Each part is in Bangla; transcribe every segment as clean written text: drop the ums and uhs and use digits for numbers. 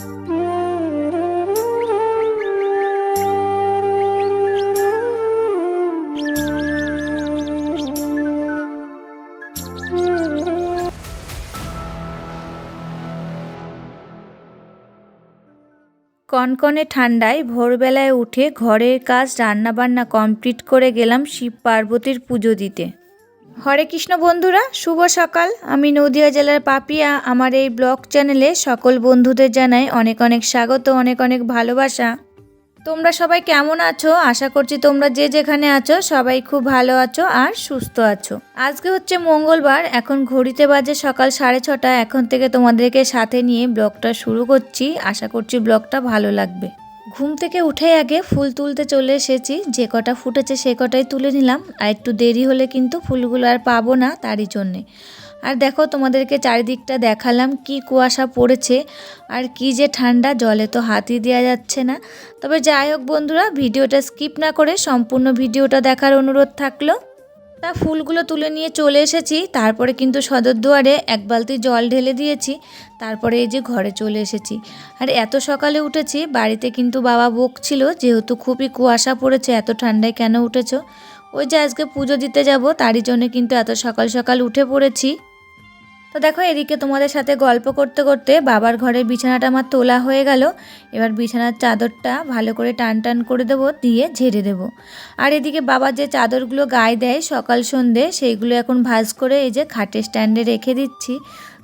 কনকনে ঠান্ডায় ভোরবেলায় উঠে ঘরের কাজ রান্নাবান্না কমপ্লিট করে গেলাম শিব পার্বতীর পুজো দিতে। হরে কৃষ্ণ বন্ধুরা, শুভ সকাল। আমি নদিয়া জেলার পাপিয়া। আমার এই ব্লগ চ্যানেলে সকল বন্ধুদের জানাই অনেক অনেক স্বাগত, অনেক অনেক ভালোবাসা। তোমরা সবাই কেমন আছো? আশা করছি তোমরা যে যেখানে আছো সবাই খুব ভালো আছো আর সুস্থ আছো। আজকে হচ্ছে মঙ্গলবার, এখন ঘড়িতে বাজে সকাল 6:30। এখন থেকে তোমাদেরকে সাথে নিয়ে ব্লগটা শুরু করছি। আশা করছি ব্লগটা ভালো লাগবে। ঘুম থেকে উঠে আগে ফুল তুলতে চলে এসেছি। যে কটা ফুটেছে সে কটাই তুলে নিলাম। আর একটু দেরি হলে কিন্তু ফুলগুলো আর পাবো না, তারই জন্যে। আর দেখো, তোমাদেরকে চারিদিকটা দেখালাম, কি কুয়াশা পড়েছে আর কি যে ঠান্ডা, জলে তো হাতই দেওয়া যাচ্ছে না। তবে যাই হোক বন্ধুরা, ভিডিওটা স্কিপ না করে সম্পূর্ণ ভিডিওটা দেখার অনুরোধ থাকলো। তা ফুলগুলো তুলে নিয়ে চলে এসেছি। তারপরে কিন্তু সদর দুয়ারে এক বালতি জল ঢেলে দিয়েছি। তারপরে এই যে ঘরে চলে এসেছি। আর এত সকালে উঠেছি, বাড়িতে কিন্তু বাবা বকছিল, যেহেতু খুবই কুয়াশা পড়েছে, এত ঠান্ডায় কেন উঠেছো। ওই যে আজকে পুজো দিতে যাব, তারই জন্য কিন্তু এত সকাল সকাল উঠে পড়েছি। তো দেখো, এদিকে তোমাদের সাথে গল্প করতে করতে বাবার ঘরের বিছানাটা আমার তোলা হয়ে গেল। এবার বিছানার চাদরটা ভালো করে টান টান করে দেবো, দিয়ে ঝেড়ে দেবো। আর এদিকে বাবা যে চাদরগুলো গায়ে দেয় সকাল সন্ধে, সেইগুলো এখন ভাঁজ করে এই যে খাটের স্ট্যান্ডে রেখে দিচ্ছি।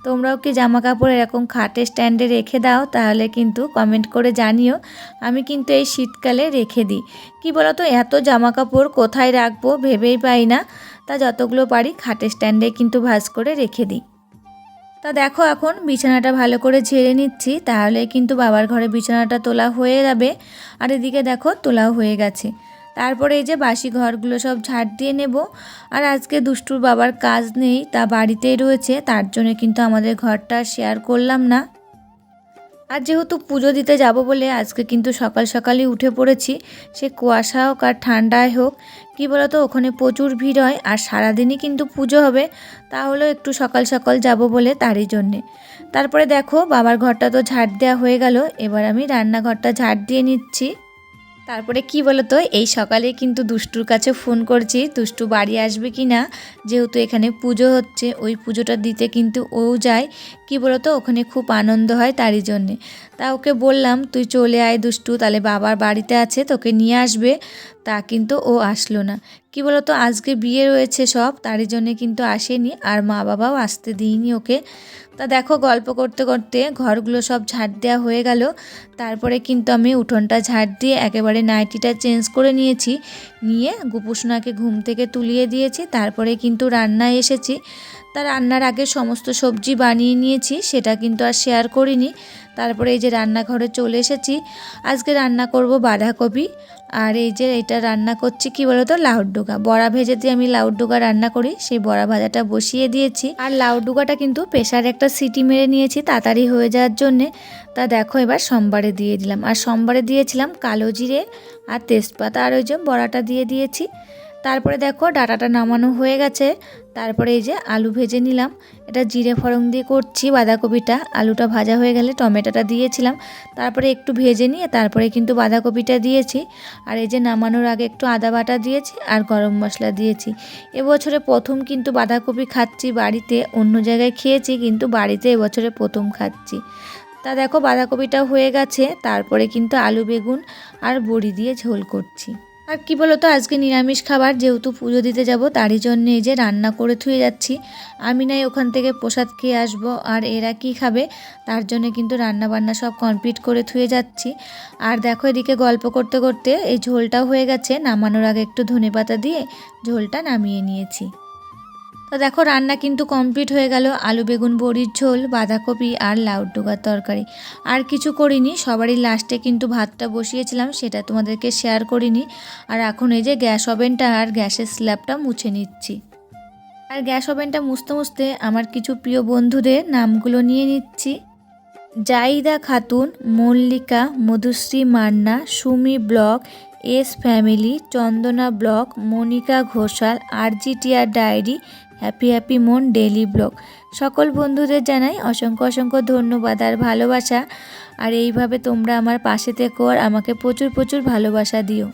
তোমরাও কি জামা কাপড় এরকম খাটের স্ট্যান্ডে রেখে দাও? তাহলে কিন্তু কমেন্ট করে জানিও। আমি কিন্তু এই শীতকালে রেখে দিই। কি বলো তো, এত জামা কাপড় কোথায় রাখবো ভেবেই পাই না। তা যতগুলো পারি খাটের স্ট্যান্ডে কিন্তু ভাঁজ করে রেখে দিই। তা দেখো, এখন বিছানাটা ভালো করে ঝেড়ে নিচ্ছি, তাহলে কিন্তু বাবার ঘরে বিছানাটা তোলা হয়ে যাবে। আর এদিকে দেখো, তোলাও হয়ে গেছে। তারপরে এই যে বাসি ঘরগুলো সব ঝাড় দিয়ে নেব। আর আজকে দুষ্টুর বাবার কাজ নেই, তা বাড়িতেই রয়েছে, তার জন্য কিন্তু আমাদের ঘরটা শেয়ার করলাম না। আর যেহেতু পুজো দিতে যাব বলে আজকে কিন্তু সকাল সকালই উঠে পড়েছি। সে কুয়াশা হোক আর ঠান্ডায় হোক, কি বলতো, ওখানে প্রচুর ভিড় হয় আর সারাদিনই কিন্তু পুজো হবে। তাহলেও একটু সকাল সকাল যাব বলে, তারই জন্যে। তারপরে দেখো, বাবার ঘরটা তো ঝাড় দেওয়া হয়ে গেল। এবার আমি রান্নাঘরটা ঝাড় দিয়ে নিচ্ছি। তারপরে কি বলতো, এই সকালে কিন্তু দুষ্টুর কাছে ফোন করছি, দুষ্টু বাড়ি আসবে কি না। যেহেতু এখানে পুজো হচ্ছে, ওই পুজোটা দিতে কিন্তু ও যায়। কি বলতো, ওখানে খুব আনন্দ হয়, তারই জন্যে। তা ওকে বললাম, তুই চলে আয় দুষ্টু, তাহলে বাবার বাড়িতে আছে, তোকে নিয়ে আসবে। তা কিন্তু ও আসলো না। কি বলতো, আজকে বিয়ে রয়েছে সব, তারই জন্যে কিন্তু আসেনি, আর মা বাবাও আসতে দিইনি ওকে। তা দেখো, গল্প করতে করতে ঘরগুলো সব ঝাড় দেওয়া হয়ে গেল। তারপরে কিন্তু আমি উঠোনটা ঝাড় দিয়ে একেবারে নাইটিটা চেঞ্জ করে নিয়েছি। নিয়ে গোপুসোনাকে ঘুম থেকে তুলিয়ে দিয়েছি। তারপরে কিন্তু রান্নায় এসেছি। তা রান্নার আগে সমস্ত সবজি বানিয়ে নিয়েছি, সেটা কিন্তু আর শেয়ার করিনি। তারপরে এই যে রান্নাঘরে চলে এসেছি। আজকে রান্না করব বাঁধাকপি। আর এই যে এটা রান্না করছি কি বলতো, লাউর ডোকা। বড়া ভেজে দিয়ে আমি লাউর ডোকা রান্না করি, সেই বড়া ভাজাটা বসিয়ে দিয়েছি। আর লাউর ডোকাটা কিন্তু প্রেসারে একটা সিটি মেরে নিয়েছি তাড়াতাড়ি হয়ে যাওয়ার জন্যে। তা দেখো, এবার সোমবারে দিয়ে দিলাম। আর সোমবারে দিয়েছিলাম কালো জিরে আর তেজপাতা, আর ওই যে বড়াটা দিয়ে দিয়েছি। তারপরে দেখো, ডাঁটাটা নামানো হয়ে গেছে। তারপরে এই যে আলু ভেজে নিলাম। এটা জিরে ফোড়ন দিয়ে করছি বাঁধাকপিটা। আলুটা ভাজা হয়ে গেলে টমেটোটা দিয়েছিলাম। তারপরে একটু ভেজে নিয়ে তারপরে কিন্তু বাঁধাকপিটা দিয়েছি। আর এই যে নামানোর আগে একটু আদা বাটা দিয়েছি আর গরম মশলা দিয়েছি। এবছরে প্রথম কিন্তু বাঁধাকপি খাচ্ছি বাড়িতে। অন্য জায়গায় খেয়েছি, কিন্তু বাড়িতে এবছরে প্রথম খাচ্ছি। তা দেখো, বাঁধাকপিটাও হয়ে গেছে। তারপরে কিন্তু আলু বেগুন আর বড়ি দিয়ে ঝোল করছি। আর কি বলতো, আজকে নিরামিষ খাবার, যেহেতু পুজো দিতে যাব, তারই জন্য এই যে রান্না করে থুয়ে যাচ্ছি। আমি নাই ওখান থেকে প্রসাদ খেয়ে আসবো, আর এরা কি খাবে, তার জন্য কিন্তু রান্না বান্না সব কমপ্লিট করে থুয়ে যাচ্ছি। আর দেখো, এদিকে গল্প করতে করতে এই ঝোলটাও হয়ে গেছে। নামানোর আগে একটু ধনেপাতা দিয়ে ঝোলটা নামিয়ে নিয়েছি। তো দেখো, রান্না কিন্তু কমপ্লিট হয়ে গেল। আলু বেগুন বড়ির ঝোল, বাঁধাকপি আর লাউর ডোকার তরকারি। আর কিছু করিনি, সবারই লাস্টে কিন্তু ভাতটা বসিয়েছিলাম, সেটা তোমাদেরকে শেয়ার করিনি। আর এখন এই যে গ্যাস ওভেনটা আর গ্যাসের স্ল্যাবটা মুছে নিচ্ছি। আর গ্যাস ওভেনটা মুছতে মুছতে আমার কিছু প্রিয় বন্ধুদের নামগুলো নিয়ে নিচ্ছি। Zaida Khatun, Mallika, Madhushree Manna, Sumi blog, S family, Chandana blog, Monika Ghoshal, RGTR diary, happy happy Mon daily blog. সকল বন্ধুদের জানাই অসংখ্য অসংখ্য ধন্যবাদ আর ভালোবাসা। আর এইভাবে তোমরা আমার পাশে থেকো আর আমাকে প্রচুর প্রচুর ভালোবাসা দিও।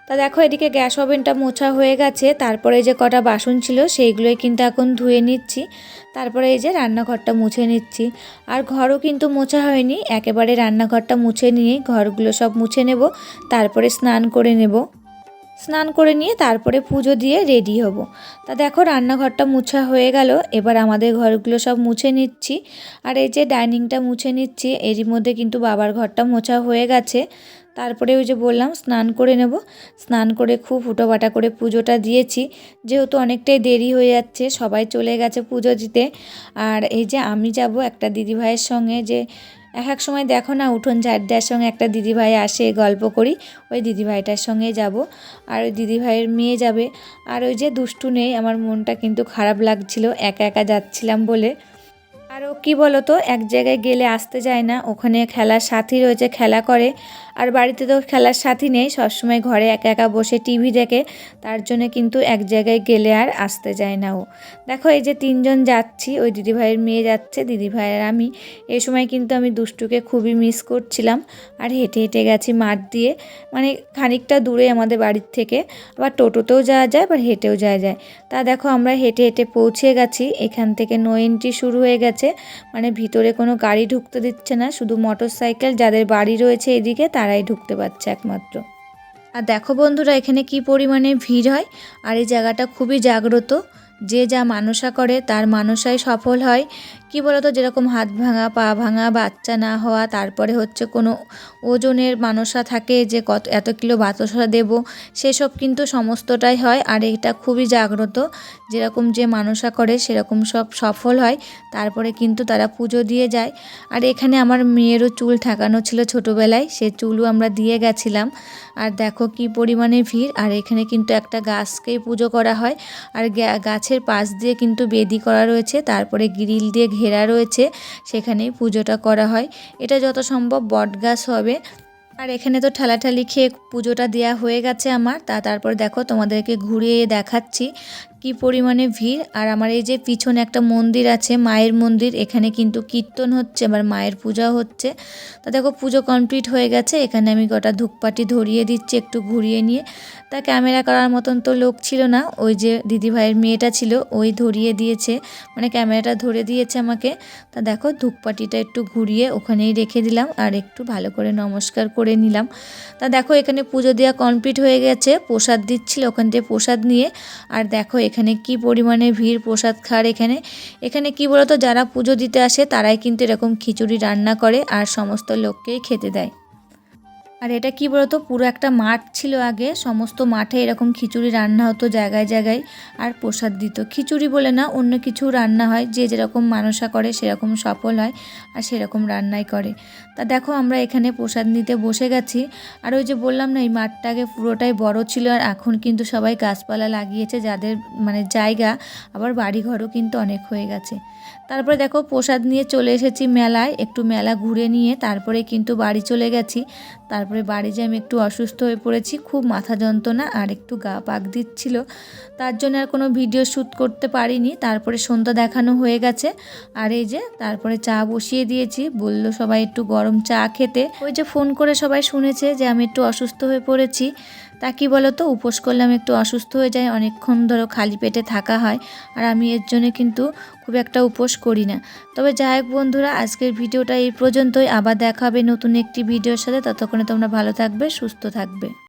তা দেখো এদিকে গ্যাস ওভেনটা মোছা হয়ে গেছে, তারপরে যে কটা বাসন ছিল সেইগুলোই কিন্তু এখন ধুয়ে নিচ্ছি। তারপরে এই যে রান্নাঘরটা মুছে নিচ্ছি। আর ঘরও কিন্তু মোছা হয়নি, একেবারে রান্নাঘরটা মুছে নিয়ে ঘরগুলো সব মুছে নেব, তারপরে স্নান করে নেব। স্নান করে নিয়ে তারপরে পুজো দিয়ে রেডি হব। তা দেখো রান্নাঘরটা মুছা হয়ে গেল, এবার আমাদের ঘরগুলো সব মুছে নিচ্ছি। আর এই যে ডাইনিংটা মুছে নিচ্ছি, এরই মধ্যে কিন্তু বাবার ঘরটা মোছা হয়ে গেছে। তারপরে ওই যে বললাম স্নান করে নেব, স্নান করে খুব হুটোপাটা করে পুজোটা দিয়েছি, যেহেতু অনেকটাই দেরি হয়ে যাচ্ছে, সবাই চলে গেছে পুজো দিতে। আর এই যে আমি যাব একটা দিদিভাইয়ের সঙ্গে, যে এক সময় দেখো না উঠোন ঝাড় দেওয়ার সঙ্গে একটা দিদিভাই আসে, গল্প করি, ওই দিদিভাইটার সঙ্গে যাব। আর ওই দিদিভাইয়ের মেয়ে যাবে। আর ওই যে দুষ্টু নেই, আমার মনটা কিন্তু খারাপ লাগছিল একা একা যাচ্ছিলাম বলে। আর ও কী বলো তো, এক জায়গায় গেলে আসতে চায় না, ওখানে খেলার সাথী রয়েছে, খেলা করে। আর বাড়িতে তো খেলার সাথী নেই, সবসময় ঘরে একা একা বসে টিভি দেখে, তার জন্য কিন্তু এক জায়গায় গেলে আর আসতে চায় না ও। দেখো এই যে তিনজন যাচ্ছি, ওই দিদিভাইয়ের মেয়ে যাচ্ছে, দিদিভাই আর আমি। এই সময় কিন্তু আমি দুষ্টুকে খুবই মিস করছিলাম। আর হেঁটে হেঁটে গেছি মাঠ দিয়ে, মানে খানিকটা দূরে আমাদের বাড়ির থেকে, আবার টোটোতেও যাওয়া যায়, আবার হেঁটেও যাওয়া যায়। তা দেখো আমরা হেঁটে হেঁটে পৌঁছে গেছি, এখান থেকে নো এন্ট্রি শুরু হয়ে গেছে, মানে ভিতরে কোনো গাড়ি ঢুকতে দিচ্ছে না, শুধু মোটর সাইকেল যাদের বাড়ি রয়েছে এদিকে তারাই ঢুকতে পারছে একমাত্র। আর দেখো বন্ধুরা এখানে কি পরিমাণে ভিড় হয়। আর এই জায়গাটা খুবই জাগ্রত, যে যা মানসা করে তার মানসাই সফল হয়। কি বলতো, যেরকম হাত ভাঙা, পা ভাঙা, বাচ্চা না হওয়া, তারপরে হচ্ছে কোনো ওজনের মানসা থাকে যে এত কিলো বাতাসা দেব, সেসব কিন্তু সমস্তটাই হয়। আর এটা খুবই জাগ্রত, যেরকম যে মানসা করে সেরকম সব সফল হয়। তারপরে কিন্তু তারা পুজো দিয়ে যায়। আর এখানে আমার মেয়েরও চুল ঠাকানো ছিল ছোটোবেলায়, সে চুলও আমরা দিয়ে গেছিলাম। আর দেখো কি পরিমাণে ভিড়। আর এখানে কিন্তু একটা গাছকেই পুজো করা হয়। আর গাছের পাশ দিয়ে কিন্তু বেদি করা রয়েছে, তারপরে গ্রিল দিয়ে ঘেরা রয়েছে, সেখানেই পুজোটা করা হয়। এটা যত সম্ভব বট গাছ হবে। আর এখানে তো ঠেলাঠালি খেয়ে পুজোটা দেওয়া হয়ে গেছে আমার। তারপর দেখো তোমাদেরকে ঘুরিয়ে দেখাচ্ছি কি পরিমাণে ভিড়। আর আমার এই যে পিছনে একটা মন্দির আছে, মায়ের মন্দির, এখানে কিন্তু কীর্তন হচ্ছে, আবার মায়ের পূজাও হচ্ছে। তা দেখো পুজো কমপ্লিট হয়ে গেছে, এখানে আমি গোটা ধূপকাঠি ধরিয়ে দিচ্ছি একটু ঘুরিয়ে নিয়ে। তা ক্যামেরা করার মতন তো লোক ছিল না, ওই যে দিদিভাইয়ের মেয়েটা ছিল, ওই ধরিয়ে দিয়েছে, মানে ক্যামেরাটা ধরে দিয়েছে আমাকে। তা দেখো ধূপকাঠিটা একটু ঘুরিয়ে ওখানেই রেখে দিলাম, আর একটু ভালো করে নমস্কার করে নিলাম। তা দেখো এখানে পুজো দেওয়া কমপ্লিট হয়ে গেছে, প্রসাদ দিচ্ছিল, ওখান থেকে প্রসাদ নিয়ে। আর দেখো এখানে কি পরিমাণে ভিড় প্রসাদ খাওয়ার। এখানে কি বলতো, যারা পুজো দিতে আসে তারাই কিন্তু এরকম খিচুড়ি রান্না করে আর সমস্ত লোককেই খেতে দেয়। আর এটা কি বলতো, পুরো একটা মাঠ ছিল আগে, সমস্ত মাঠে এরকম খিচুড়ি রান্না হতো জায়গায় জায়গায়, আর প্রসাদ দিত। খিচুড়ি বলে না, অন্য কিছু রান্না হয়, যে যেরকম মানসা করে সেরকম সফল হয়, আর সেরকম রান্নাই করে। তা দেখো আমরা এখানে প্রসাদ নিতে বসে গেছি। আর ওই যে বললাম না, এই মাঠটা আগে পুরোটাই বড় ছিল, আর এখন কিন্তু সবাই গাছপালা লাগিয়েছে, যাদের মানে জায়গা, আবার বাড়িঘরও কিন্তু অনেক হয়ে গেছে। তারপরে দেখো প্রসাদ নিয়ে চলে এসেছি মেলায়, একটু মেলা ঘুরে নিয়ে তারপরে কিন্তু বাড়ি চলে গেছি। তারপরে বাড়ি যেয়ে আমি একটু অসুস্থ হয়ে পড়েছি, খুব মাথা যন্ত্রণা আর একটু গা পাক দিচ্ছিল, তার জন্য আর কোনো ভিডিও শ্যুট করতে পারিনি। তারপরে সন্ধ্যা দেখানো হয়ে গেছে। আর এই যে তারপরে চা বসিয়ে দিয়েছি, বললো সবাই একটু গরম চা খেতে। ওই যে ফোন করে সবাই শুনেছে যে আমি একটু অসুস্থ হয়ে পড়েছি। তা কি বলো তো, উপোস করলে আমি একটু অসুস্থ হয়ে যাই, অনেকক্ষণ ধরো খালি পেটে থাকা হয়, আর আমি এর জন্য কিন্তু খুব একটা উপোস করি না। তবে যাই হোক বন্ধুরা, আজকের ভিডিওটা এই পর্যন্তই, আবার দেখা হবে নতুন একটি ভিডিওর সাথে। ততক্ষণে তোমরা ভালো থাকবে, সুস্থ থাকবে।